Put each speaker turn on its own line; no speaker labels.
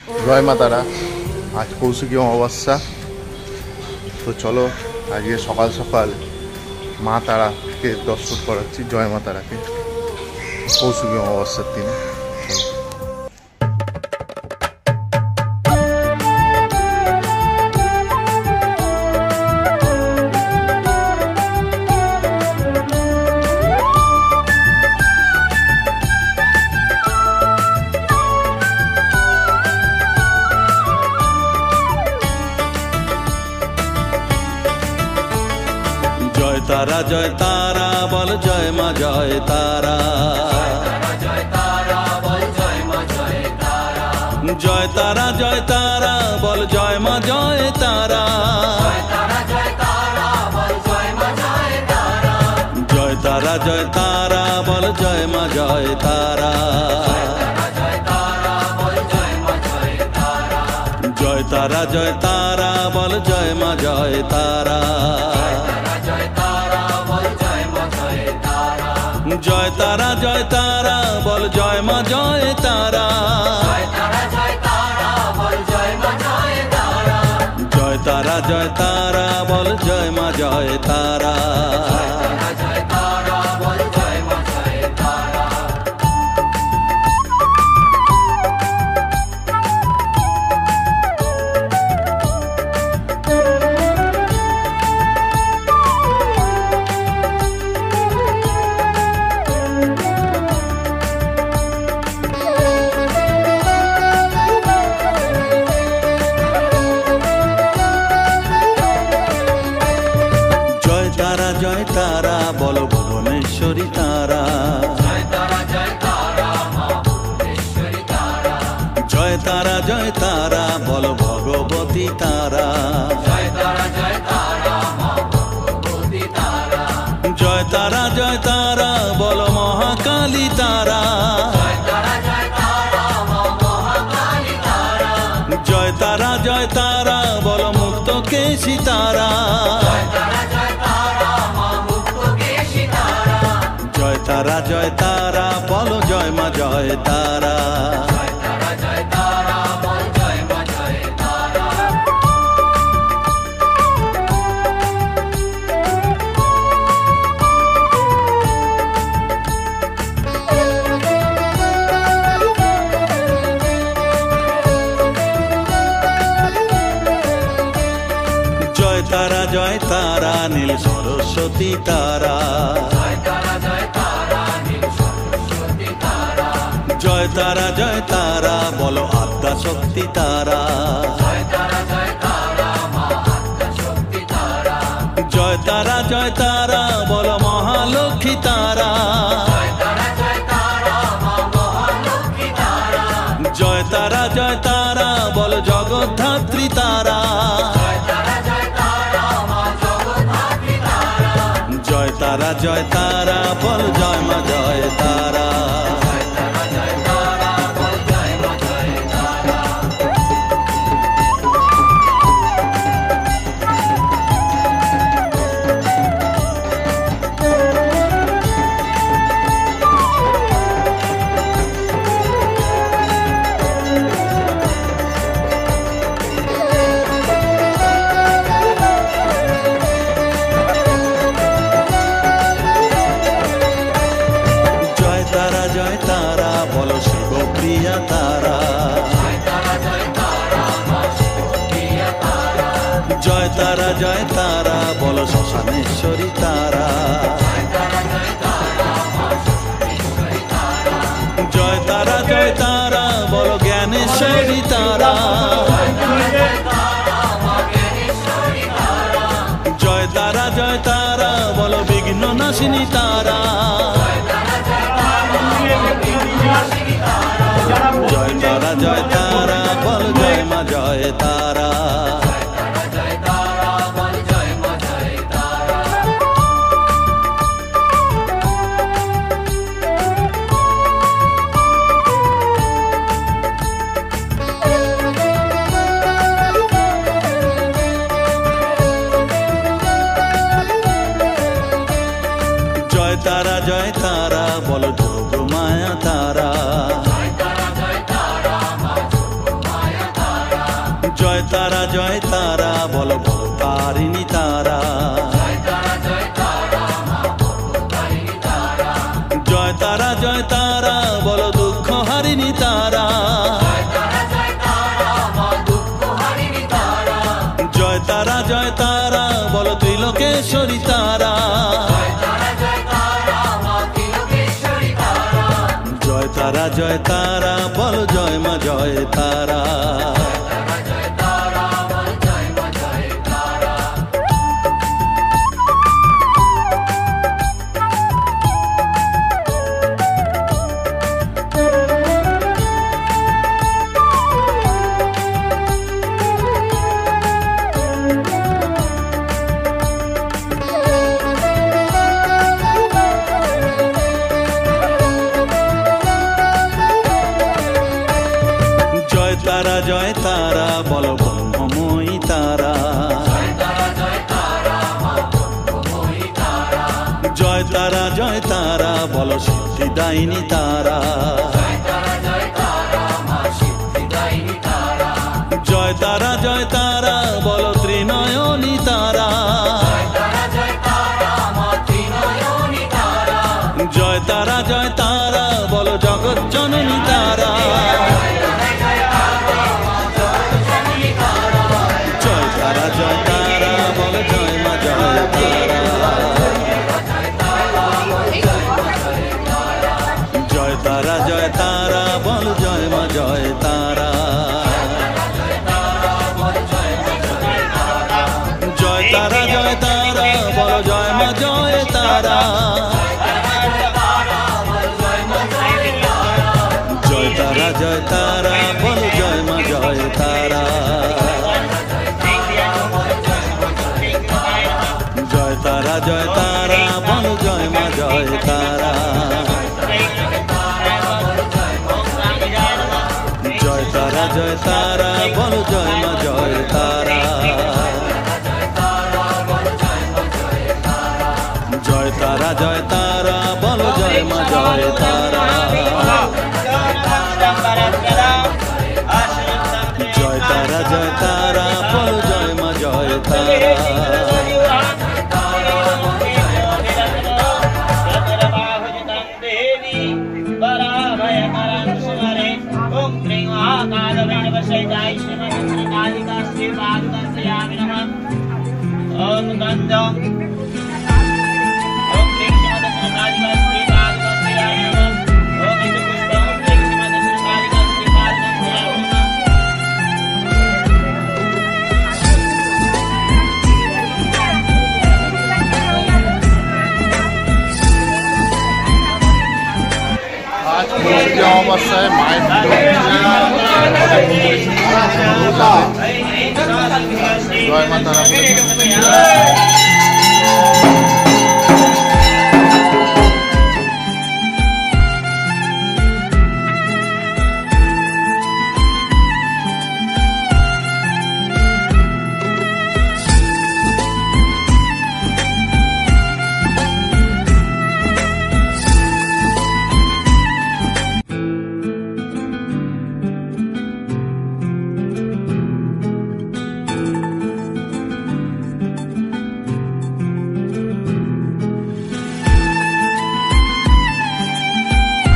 জয় মা তারা। আজ কৌশিকী অমাবস্যা, তো চলো আজকে সকাল সকাল মা তারাকে দর্শন করাচ্ছি, জয় মা তারাকে কৌশিকী অমাবস্যার দিনে।
জয় তারা বল জয় মা জয় তারা, জয় তারা জয় তারা বল জয় মা জয় তারা, জয় তারা জয় তারা বল জয় মা জয় তারা, জয় তারা জয় তারা বল জয় মা জয় তারা, জয় তারা জয় তারা বল জয় মা জয় তারা, জয় তারা জয় তারা বল জয় মা জয় তারা। জয় তারা বল ভুবনেশ্বরী তারা, জয় তারা জয় তারা বল ভগবতী তারা, জয় তারা জয় তারা বল মহাকালী তারা, জয় তারা জয় তারা বল মুক্তকেশী তারা, জয় তারা জয় তারা বল জয় মা জয় তারা। জয় তারা জয় তারা নীল সরস্বতী তারা, জয় তারা জয় তারা বলো আদ্যা শক্তি তারা, জয় তারা জয় তারা বলো মহালক্ষ্মী তারা, জয় তারা জয় তারা বলো জগদ্ধাত্রী তারা, জয় তারা জয় তারা বল জয় মা জয় তারা। জয় তারা বলো শিবপ্রিয়া তারা, জয় তারা জয় তারা বলো শ্মশানেশ্বরী তারা, জয় তারা জয় তারা বলো জ্ঞানেশ্বরী তারা, জয় তারা জয় তারা বলো বিঘ্ন নাশিনী তারা, জয় তারা জয় তারা বল জয় মা জয় তারা। জয় তারা জয় তারা বলো যোগ মায়া তারা, জয় তারা বলো তারিণী তারা, জয় তারা বলো দুঃখ হারিণী তারা, জয় তারা বলো ত্রিলোকেশ্বরী তারা, জয় তারা বলো জয় মা জয় তারা। জয় তারা বলো ব্রহ্মময়ী তারা, জয় তারা বলো সিদ্ধিদায়িনী তারা, জয় তারা বলো ত্রিনয়নী তারা, জয় তারা বলো জগৎ জননী তারা, জয় তারা বলো জয় মা জয় তারা, জয় তারা বলো জয় মা জয় তারা, জয় তারা বলো জয় মা জয় তারা, জয় তারা বলো জয় মা জয় তারা, জয় তারা বলো জয় মা জয় তারা, জয় তারা বলো জয় মা জয় তারা, জয় তারা বলো জয় মা জয় তারা, জয় তারা বলো জয় মা জয় তারা।
আজ কৌশিকী অমাবস্যায় মায়ের জয় মা তারা।